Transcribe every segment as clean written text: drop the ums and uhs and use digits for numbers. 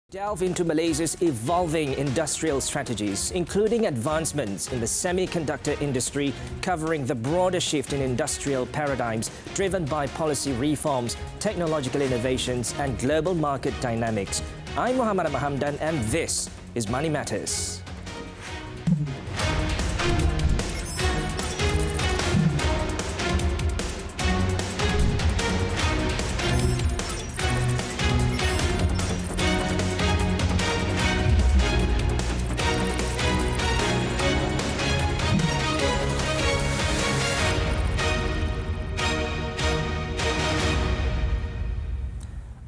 Delve into Malaysia's evolving industrial strategies, including advancements in the semiconductor industry, covering the broader shift in industrial paradigms driven by policy reforms, technological innovations and global market dynamics. I'm Muhammad Hamdan and this is Money Matters.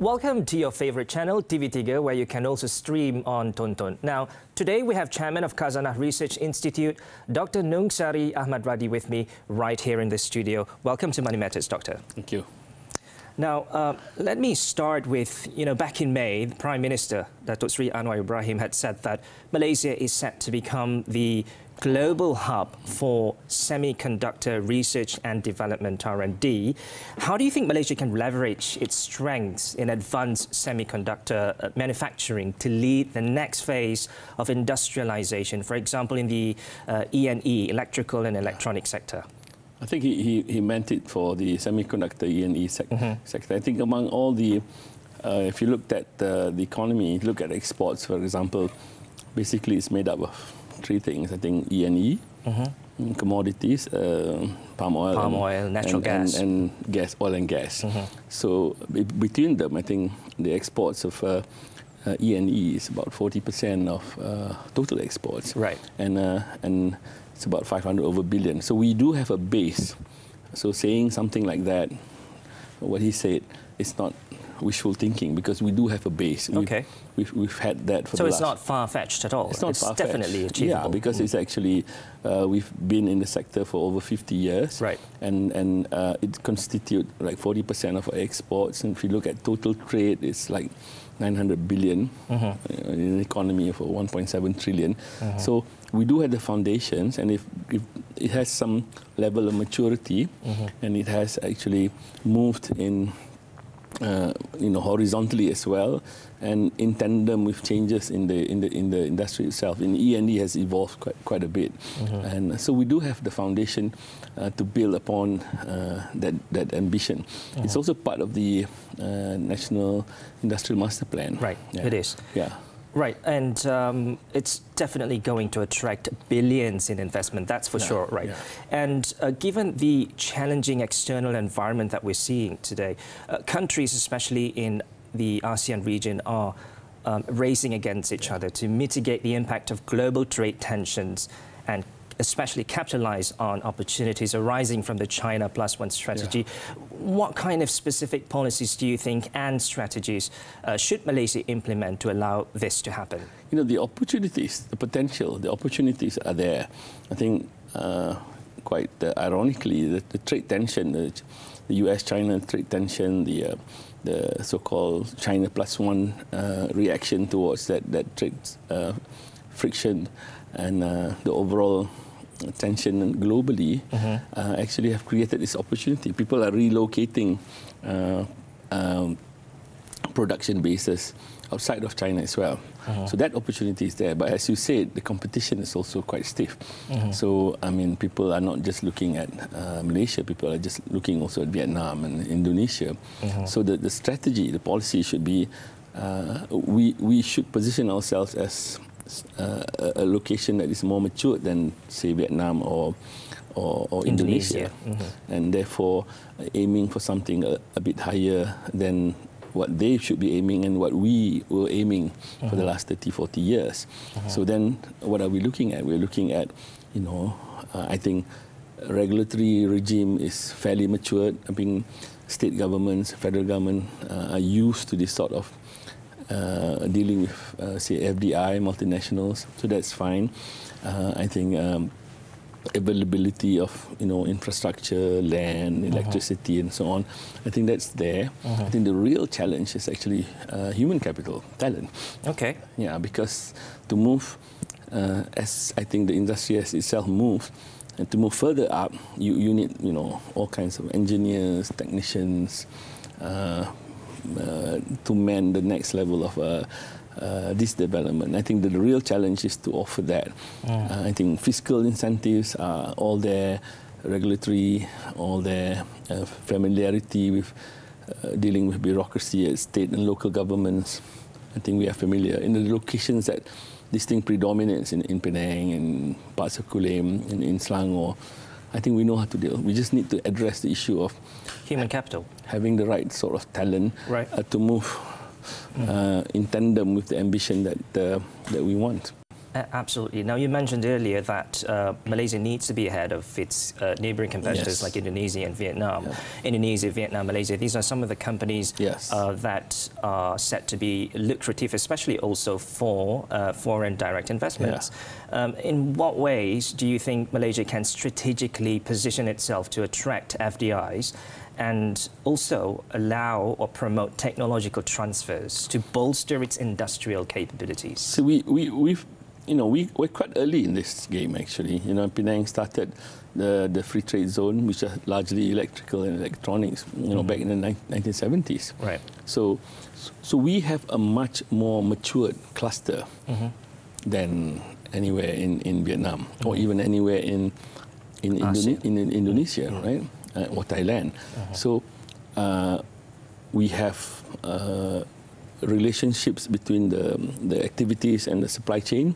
Welcome to your favorite channel, TV3, where you can also stream on Tonton. Now, today we have Chairman of Khazanah Research Institute, Dr. Nungsari Ahmad Radhi, with me right here in the studio. Welcome to Money Matters, Doctor. Thank you. Now, let me start with, back in May, the Prime Minister, Datuk Sri Anwar Ibrahim, had said that Malaysia is set to become the global hub for semiconductor research and development, R&D. How do you think Malaysia can leverage its strengths in advanced semiconductor manufacturing to lead the next phase of industrialization, for example, in the E&E, electrical and electronic sector? I think he meant it for the semiconductor E&E sector. I think among all the, if you looked at the economy, look at exports, for example, basically it's made up of three things. I think E&E, commodities, palm oil, natural gas. And gas, oil and gas. So between them, I think the exports of E&E is about 40% of total exports. Right. And it's about 500 over billion. So we do have a base. So saying something like that, what he said, it's not wishful thinking because we do have a base. We've had that for the last... So it's not far-fetched at all? It's not far-fetched. It's definitely achievable. Yeah, because it's actually, we've been in the sector for over 50 years. Right. And it constitutes like 40% of our exports. And if you look at total trade, it's like 900 billion in an economy of 1.7 trillion. So we do have the foundations, and if it has some level of maturity, and it has actually moved in horizontally as well, and in tandem with changes in the industry itself. In E&E has evolved quite a bit, and so we do have the foundation to build upon that ambition. It's also part of the National Industrial Master Plan. Right, it is. Yeah. Right, and it's definitely going to attract billions in investment, that's for sure, right? Yeah. And given the challenging external environment that we're seeing today, countries, especially in the ASEAN region, are racing against each other to mitigate the impact of global trade tensions and especially capitalize on opportunities arising from the China Plus One strategy. What kind of specific policies do you think and strategies should Malaysia implement to allow this to happen? The opportunities, the potential, the opportunities are there. I think quite ironically, the trade tension, the US-China trade tension, the so-called China Plus One reaction towards that trade friction, and the overall tension globally actually have created this opportunity. People are relocating production bases outside of China as well. So that opportunity is there. But as you said, the competition is also quite stiff. So, I mean, people are not just looking at Malaysia, people are just looking also at Vietnam and Indonesia. So the strategy, the policy should be, we should position ourselves as a location that is more mature than, say, Vietnam or Indonesia. And therefore aiming for something a bit higher than what they should be aiming and what we were aiming for the last 30, 40 years. So then what are we looking at? We're looking at, I think regulatory regime is fairly matured. I think state governments, federal government are used to this sort of dealing with, say, FDI, multinationals, so that's fine. I think availability of, infrastructure, land, electricity, and so on, I think that's there. I think the real challenge is actually human capital, talent. Okay. Yeah, because to move, as I think the industry has itself moved, and to move further up, you need, all kinds of engineers, technicians, to man the next level of this development. I think that the real challenge is to offer that. I think fiscal incentives are all there, regulatory, all there, familiarity with dealing with bureaucracy at state and local governments. I think we are familiar. In the locations that this thing predominates in Penang, in parts of Kulim, in Selangor, I think we know how to deal. We just need to address the issue of human capital, having the right sort of talent to move in tandem with the ambition that we want. Absolutely. Now, you mentioned earlier that Malaysia needs to be ahead of its neighboring competitors like Indonesia and Vietnam. Indonesia, Vietnam, Malaysia, these are some of the companies that are set to be lucrative, especially also for foreign direct investments. In what ways do you think Malaysia can strategically position itself to attract FDIs and also allow or promote technological transfers to bolster its industrial capabilities? So we're quite early in this game, actually. Penang started the free trade zone, which are largely electrical and electronics, back in the 1970s. Right. So we have a much more matured cluster than anywhere in Vietnam or even anywhere in Indonesia, right? Or Thailand. So we have relationships between the activities and the supply chain.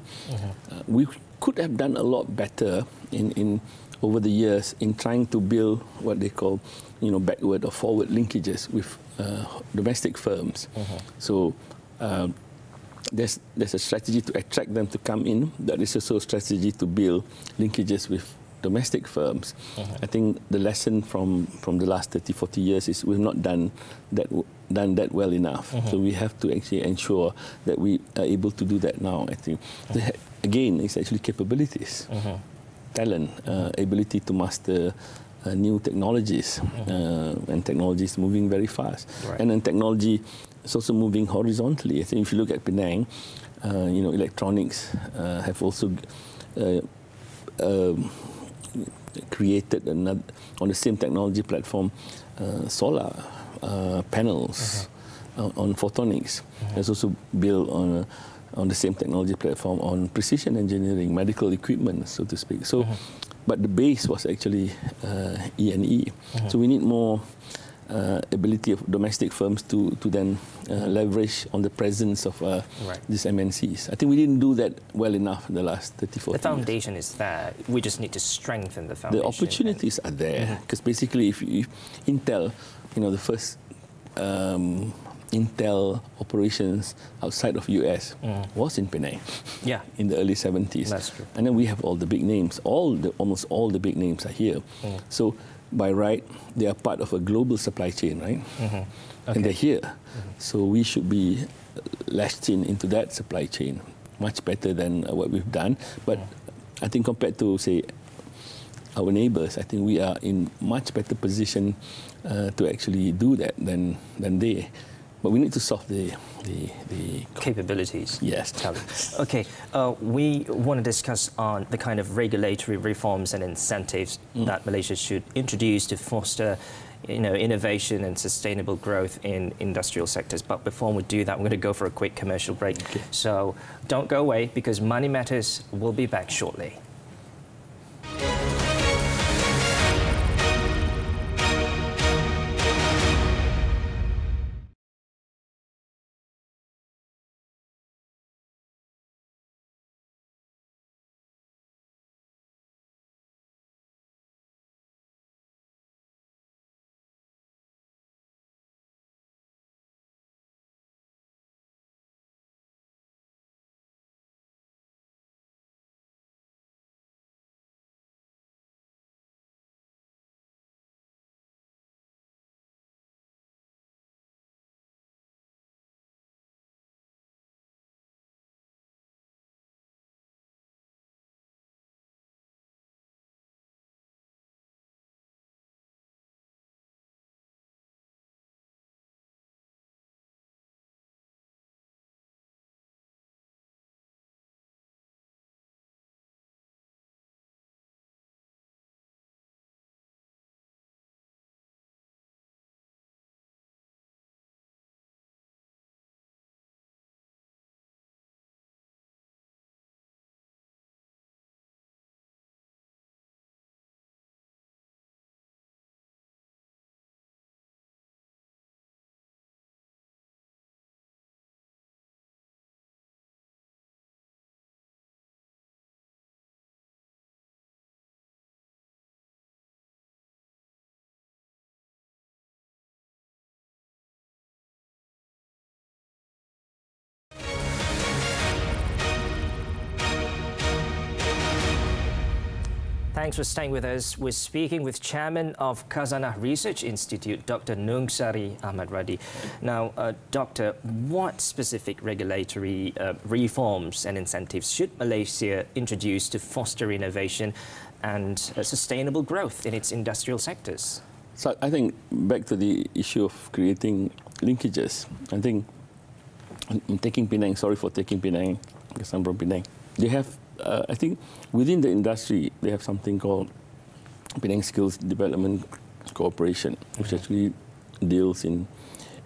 We could have done a lot better in over the years in trying to build what they call, backward or forward linkages with domestic firms. So there's a strategy to attract them to come in. That is also a strategy to build linkages with domestic firms. I think the lesson from the last 30, 40 years is we've not done that well enough. So we have to actually ensure that we are able to do that now. I think, again, it's actually capabilities, talent, ability to master new technologies, and technology is moving very fast. And then technology is also moving horizontally. I think if you look at Penang, electronics have also created another, on the same technology platform, solar panels on photonics. It's also built on the same technology platform on precision engineering, medical equipment, so to speak. So, but the base was actually E&E. So we need more ability of domestic firms to then leverage on the presence of these MNCs. I think we didn't do that well enough in the last 30, 40 years. The foundation is there. We just need to strengthen the foundation. The opportunities are there. Because basically, if Intel, the first Intel operations outside of US was in Penang in the early 70s. That's true. And then we have all the big names. Almost all the big names are here. So by right, they are part of a global supply chain, right? And they're here. So we should be latched into that supply chain much better than what we've done. But I think compared to, say, our neighbors, I think we are in much better position to actually do that than they. But we need to solve the capabilities. Yes. Okay, we want to discuss on the kind of regulatory reforms and incentives that Malaysia should introduce to foster, innovation and sustainable growth in industrial sectors. But before we do that, we're going to go for a quick commercial break. So don't go away, because Money Matters will be back shortly. Thanks for staying with us. We're speaking with Chairman of Khazanah Research Institute, Dr. Nungsari Ahmad Radhi. Now, Doctor, what specific regulatory reforms and incentives should Malaysia introduce to foster innovation and sustainable growth in its industrial sectors? So I think back to the issue of creating linkages. I think in taking Penang, sorry for taking Penang, because I'm from Penang, they have, I think within the industry, they have something called Penang Skills Development Cooperation, which actually deals in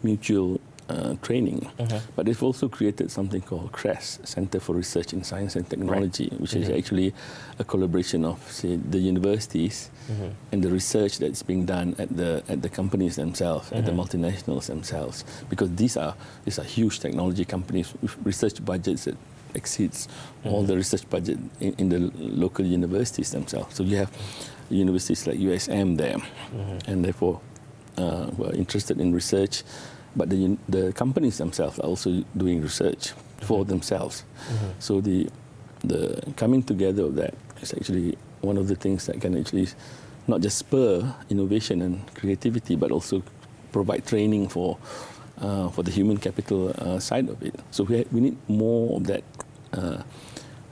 mutual training. But they've also created something called CRES, Center for Research in Science and Technology, which is actually a collaboration of, say, the universities and the research that's being done at the companies themselves, at the multinationals themselves, because these are huge technology companies with research budgets that exceeds all the research budget in the local universities themselves. So you have universities like USM there, and therefore were interested in research. But the companies themselves are also doing research for themselves. So the coming together of that is actually one of the things that can actually not just spur innovation and creativity, but also provide training for the human capital side of it. So we need more of that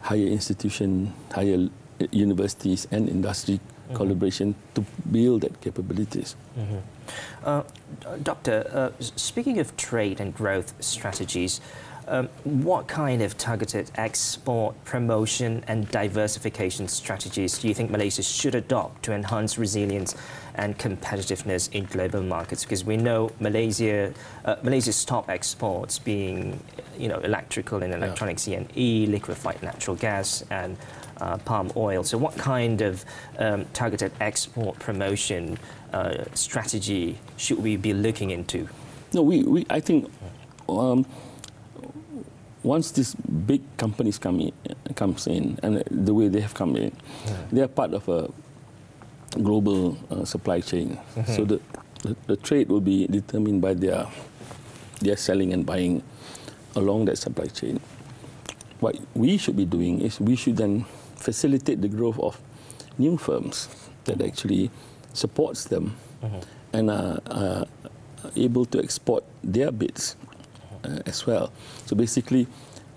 higher institution, higher universities and industry collaboration to build that capabilities. Doctor, speaking of trade and growth strategies, what kind of targeted export, promotion and diversification strategies do you think Malaysia should adopt to enhance resilience and competitiveness in global markets? Because we know Malaysia's top exports being, electrical and electronics, E&E, liquefied natural gas and palm oil. So what kind of targeted export promotion strategy should we be looking into? No, I think once these big companies comes in, and the way they have come in, they are part of a global supply chain. So the trade will be determined by their selling and buying along that supply chain. What we should be doing is we should then facilitate the growth of new firms that actually supports them and are able to export their bits as well. So basically,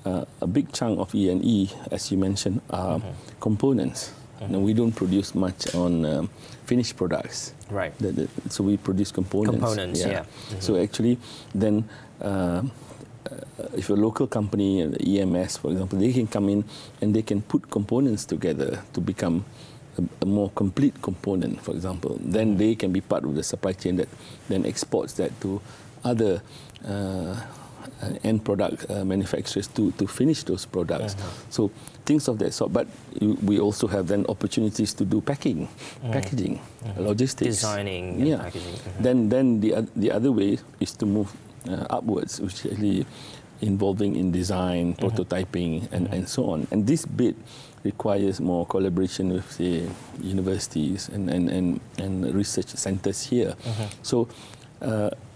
a big chunk of E&E, as you mentioned, are components. Now, we don't produce much on finished products. Right. So we produce components. Components, yeah. So actually, then if a local company, EMS, for example, they can come in and they can put components together to become a more complete component, for example. Then they can be part of the supply chain that then exports that to other end product manufacturers to finish those products. So things of that sort. But we also have then opportunities to do packaging, logistics, designing, and packaging. Then the other way is to move upwards, which is actually involving in design, prototyping, and so on. And this bit requires more collaboration with the universities and research centers here. So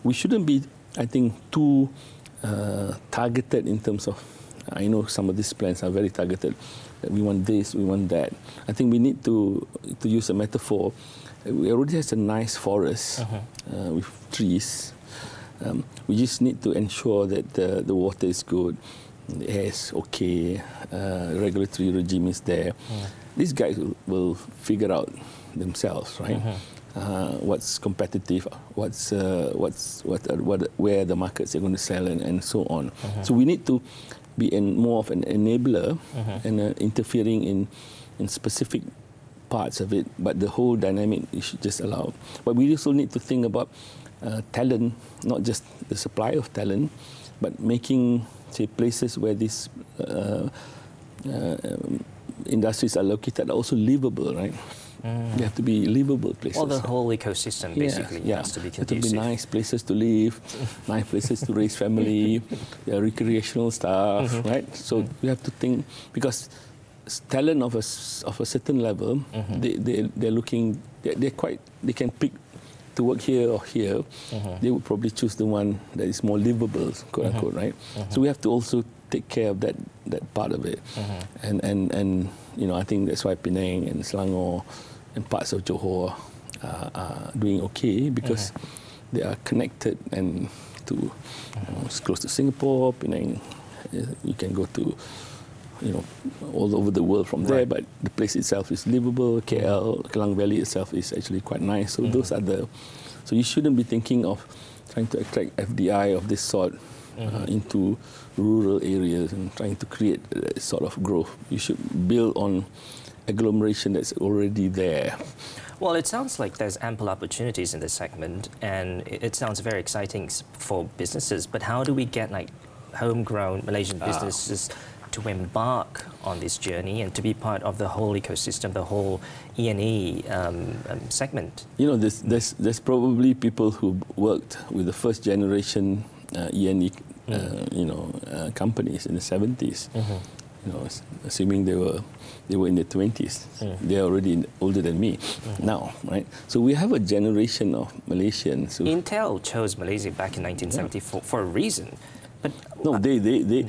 we shouldn't be, I think, too targeted in terms of, I know some of these plans are very targeted, that we want this, we want that. I think we need to use a metaphor. We already have a nice forest with trees. We just need to ensure that the water is good, the air is okay, regulatory regime is there. These guys will figure out themselves, right? What's competitive, where the markets are going to sell, and so on. So we need to be more of an enabler and interfering in specific parts of it, but the whole dynamic is just allowed. But we also need to think about talent, not just the supply of talent, but making, say, places where these industries are located are also livable, right? They have to be livable places. Well, the whole ecosystem basically has to be conducive. It have to be nice places to live, nice places to raise family, recreational stuff, right? So we have to think, because talent of a certain level, they're looking, they can pick to work here or here. They would probably choose the one that is more livable, quote unquote, right? So we have to also take care of that that part of it. And you know, I think that's why Penang and Selangor and parts of Johor are doing okay, because they are connected and to it's close to Singapore. Penang, you can go to, you know, all over the world from there, but the place itself is livable. KL, Klang Valley itself is actually quite nice. So those are the, so you shouldn't be thinking of trying to attract FDI of this sort into rural areas and trying to create a sort of growth. You should build on agglomeration that's already there. Well, it sounds like there's ample opportunities in this segment, and it sounds very exciting for businesses. But how do we get like homegrown Malaysian businesses to embark on this journey and to be part of the whole ecosystem, the whole E&E segment? You know, there's probably people who worked with the first generation E&E, companies in the 70s. You know, assuming they were in their 20s, they're already older than me now, right? So we have a generation of Malaysians. Intel chose Malaysia back in 1974 for a reason, but no, they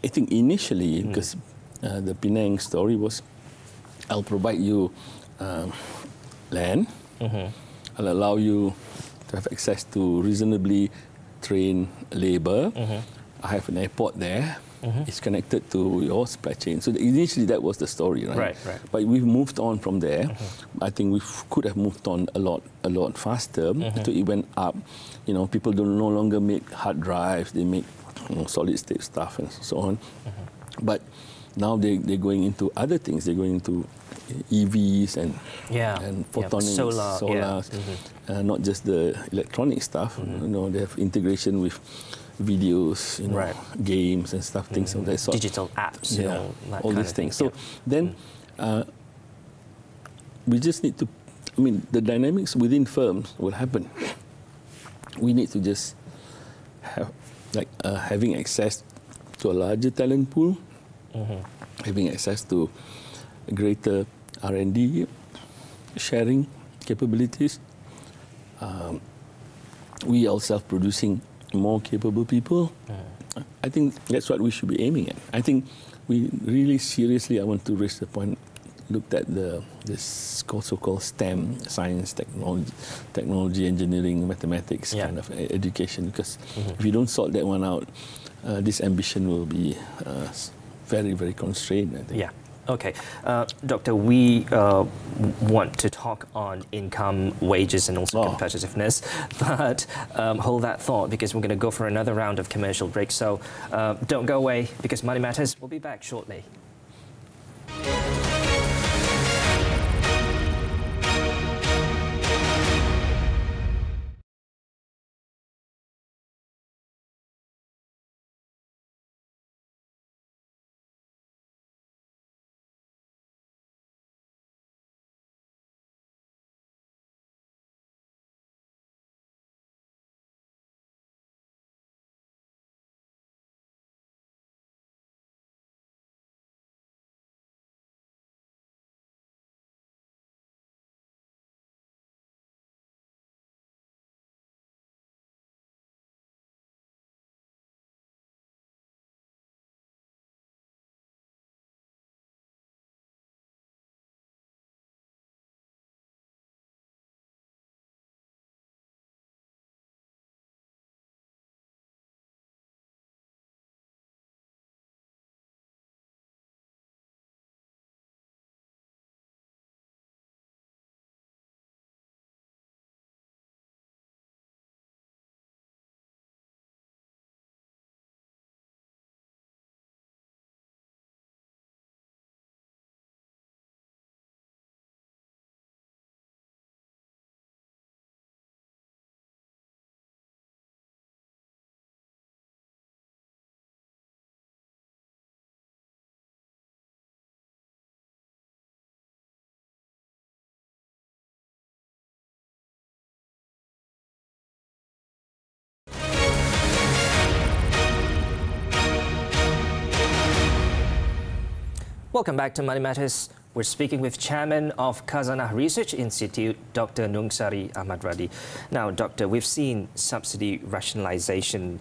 I think initially, because the Penang story was, I'll provide you land, I'll allow you to have access to reasonably trained labor. I have an airport there. It's connected to your supply chain. So initially that was the story, right? Right. But we've moved on from there. I think we could have moved on a lot faster. So it went up. You know, people no longer make hard drives. They make solid state stuff and so on. But now they're going into other things. They're going into EVs and photonics, solars, not just the electronic stuff. You know, they have integration with videos, you know, games and stuff, things of that sort. Digital apps, all these things. So then we just need to, I mean, the dynamics within firms will happen. We need to just have, like, having access to a larger talent pool, having access to greater R&D, sharing capabilities. We ourselves producing more capable people. I think that's what we should be aiming at. I think we really seriously, I want to raise the point, looked at this so-called STEM, science, technology, engineering, mathematics kind of education, because if you don't sort that one out, this ambition will be very, very constrained, I think. Yeah. Okay. Doctor, we want to talk on income, wages and also competitiveness, but hold that thought, because we're going to go for another round of commercial break. So don't go away, because Money Matters will be back shortly. Welcome back to Money Matters. We're speaking with Chairman of Khazanah Research Institute, Dr. Nungsari Ahmad Radhi. Now, Doctor, we've seen subsidy rationalisation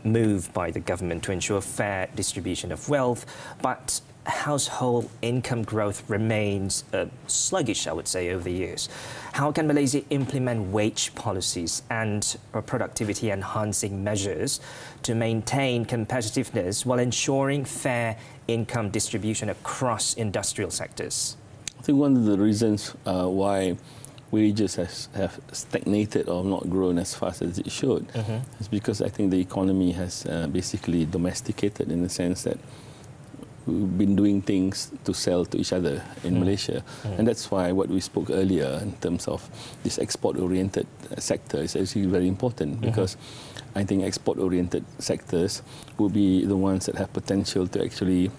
move by the government to ensure fair distribution of wealth, but household income growth remains sluggish, I would say, over the years. How can Malaysia implement wage policies and productivity enhancing measures to maintain competitiveness while ensuring fair income distribution across industrial sectors? I think one of the reasons why wages have stagnated or not grown as fast as it should is because I think the economy has basically domesticated, in the sense that we've been doing things to sell to each other in Malaysia. And that's why what we spoke earlier in terms of this export-oriented sector is actually very important, because I think export-oriented sectors will be the ones that have potential to actually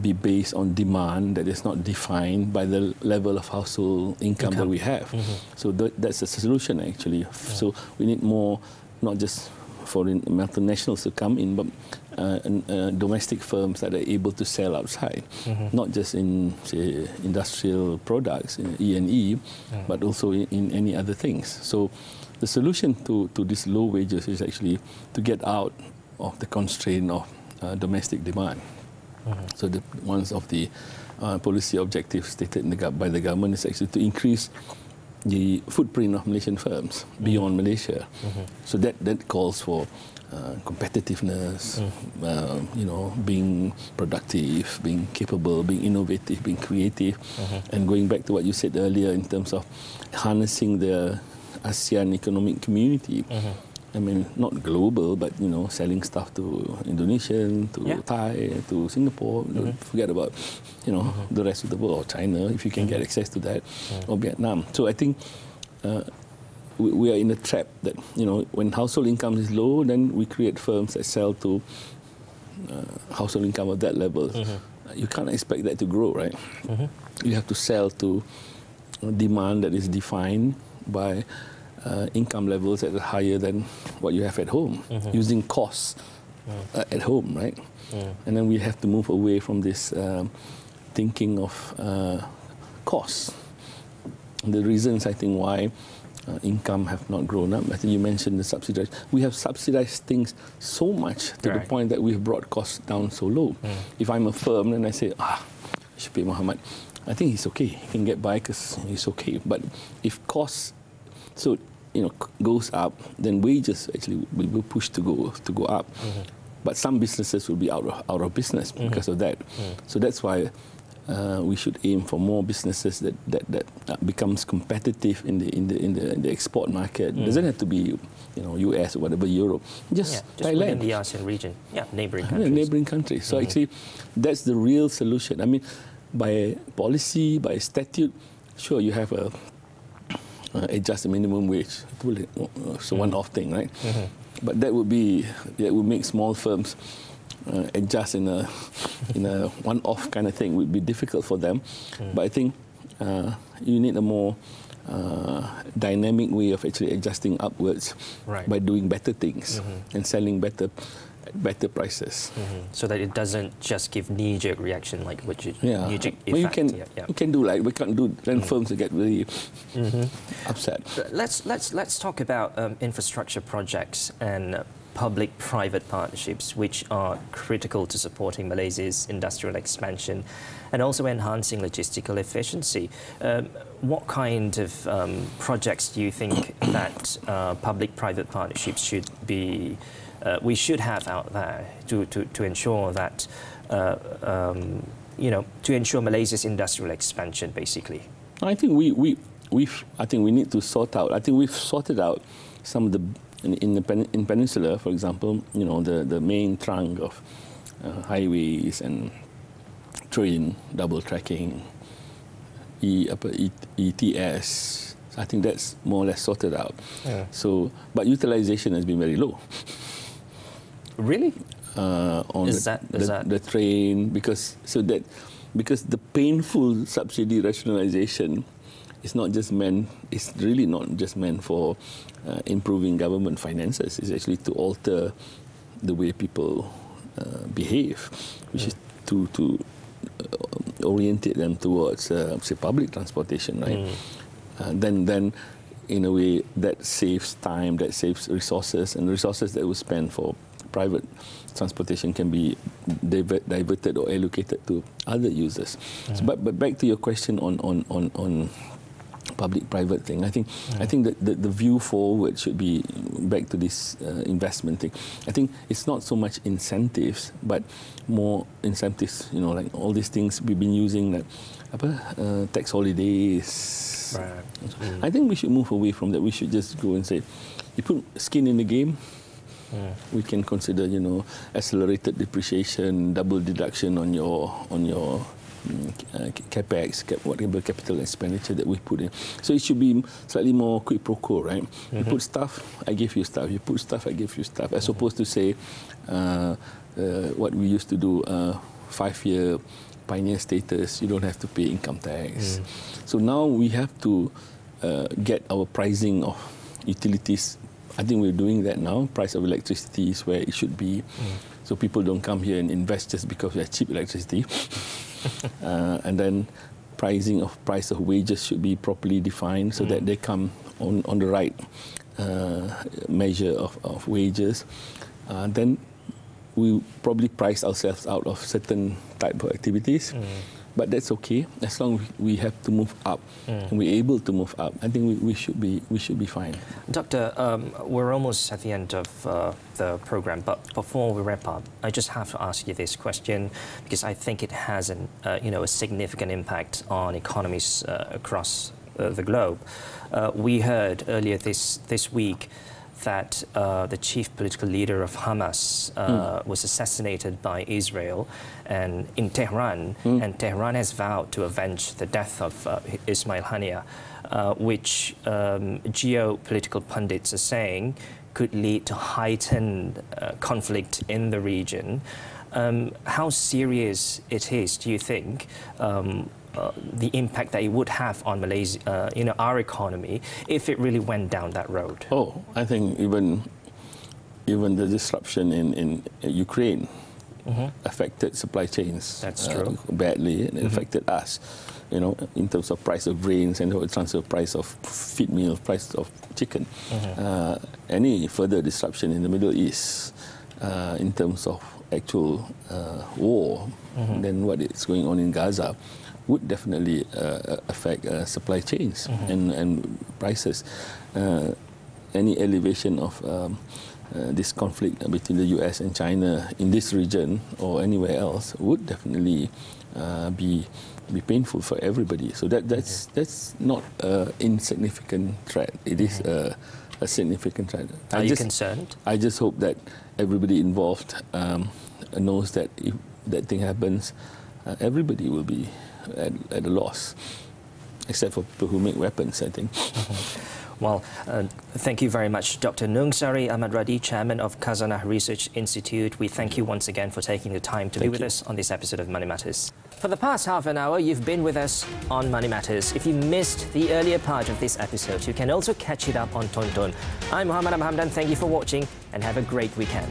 be based on demand that is not defined by the level of household income that we have. So that's a solution, actually. So we need more, not just foreign multinationals to come in, but domestic firms that are able to sell outside, not just in, say, industrial products, in E&E, but also in any other things. So the solution to these low wages is actually to get out of the constraint of domestic demand. So one of the policy objectives stated by the government is actually to increase the footprint of Malaysian firms beyond Malaysia. So that calls for competitiveness, being productive, being capable, being innovative, being creative, and going back to what you said earlier in terms of harnessing the ASEAN economic community. I mean, not global, but selling stuff to Indonesian, to Thai, to Singapore. Don't forget about the rest of the world, or China, if you can get access to that, or Vietnam. So I think we are in a trap that when household income is low, then we create firms that sell to household income of that level. You can't expect that to grow, right? You have to sell to demand that is defined by income levels that are higher than what you have at home, using costs at home, right? And then we have to move away from this thinking of costs. The reasons, I think, why income have not grown up, I think you mentioned the subsidized. We have subsidized things so much to the point that we've brought costs down so low. If I'm a firm and I say, you should pay Muhammad, I think he's okay. He can get by because he's okay. But if costs goes up, then wages actually will be pushed to go up. But some businesses will be out of business because of that. So that's why we should aim for more businesses that becomes competitive in the export market. It doesn't have to be US or whatever, Europe. Just Thailand, within the ASEAN region, neighboring countries. Neighboring countries. So actually, that's the real solution. I mean, by policy, by statute, sure, you have a adjust the minimum wage. It's a one-off thing, right? But that would make small firms adjust in a one-off kind of thing. It would be difficult for them. But I think you need a more dynamic way of actually adjusting upwards by doing better things and selling better prices. So that it doesn't just give knee-jerk reaction, like knee-jerk effect. Well, you can do, like, we can't do, then firms will get really upset. Let's talk about infrastructure projects and public-private partnerships, which are critical to supporting Malaysia's industrial expansion and also enhancing logistical efficiency. What kind of projects do you think that public-private partnerships should be? We should have out there to ensure that to ensure Malaysia's industrial expansion, basically. I think we need to sort out. I think we've sorted out some of the in Peninsula, for example. The main trunk of highways and train double tracking, ETS. I think that's more or less sorted out. So, but utilization has been very low. Really? Is that the train, because the painful subsidy rationalization is not just meant. It's really not just meant for improving government finances. It's actually to alter the way people behave, which is to orientate them towards, say, public transportation, right? Then in a way, that saves time, that saves resources, and resources that we spend for private transportation can be diverted or allocated to other users. So, but back to your question on public-private thing, I think that the view forward should be back to this investment thing. I think it's not so much incentives, but more incentives. You know, like all these things we've been using, like tax holidays. Right. I think we should move away from that. We should just go and say, you put skin in the game. We can consider, you know, accelerated depreciation, double deduction on your capex, whatever capital expenditure that we put in. So it should be slightly more quid pro quo, right? You put stuff, I give you stuff. You put stuff, I give you stuff. As opposed to say what we used to do, 5-year pioneer status. You don't have to pay income tax. So now we have to get our pricing of utilities. I think we're doing that now. Price of electricity is where it should be. So people don't come here and invest just because we have cheap electricity. And then price of wages should be properly defined so that they come on the right measure of wages. Then we probably price ourselves out of certain type of activities. But that's okay as long as we have to move up and we're able to move up. I think we should be fine. Doctor, we're almost at the end of the program, but before we wrap up, I just have to ask you this question because I think it has a significant impact on economies across the globe. We heard earlier this week that the chief political leader of Hamas was assassinated by Israel and in Tehran, and Tehran has vowed to avenge the death of Ismail Haniyeh, which geopolitical pundits are saying could lead to heightened conflict in the region. How serious it is, do you think, the impact that it would have on Malaysia, our economy, if it really went down that road? Oh, I think even the disruption in Ukraine affected supply chains. That's true. Badly, and it affected us. You know, in terms of price of grains and the transfer price of feed meal, price of chicken. Any further disruption in the Middle East, in terms of actual war, than what is going on in Gaza, would definitely affect supply chains and prices. Any elevation of this conflict between the US and China in this region or anywhere else would definitely be painful for everybody. So that's not an insignificant threat. It is a significant threat. Are you concerned? I just hope that everybody involved knows that if that thing happens, everybody will be at a loss, except for people who make weapons, I think. Well, thank you very much, Dr. Nungsari Ahmad Radhi, Chairman of Khazanah Research Institute. We thank you once again for taking the time to be with us on this episode of Money Matters. For the past half an hour, you've been with us on Money Matters. If you missed the earlier part of this episode, you can also catch it up on Tonton. I'm Muhammad Hamdan. Thank you for watching and have a great weekend.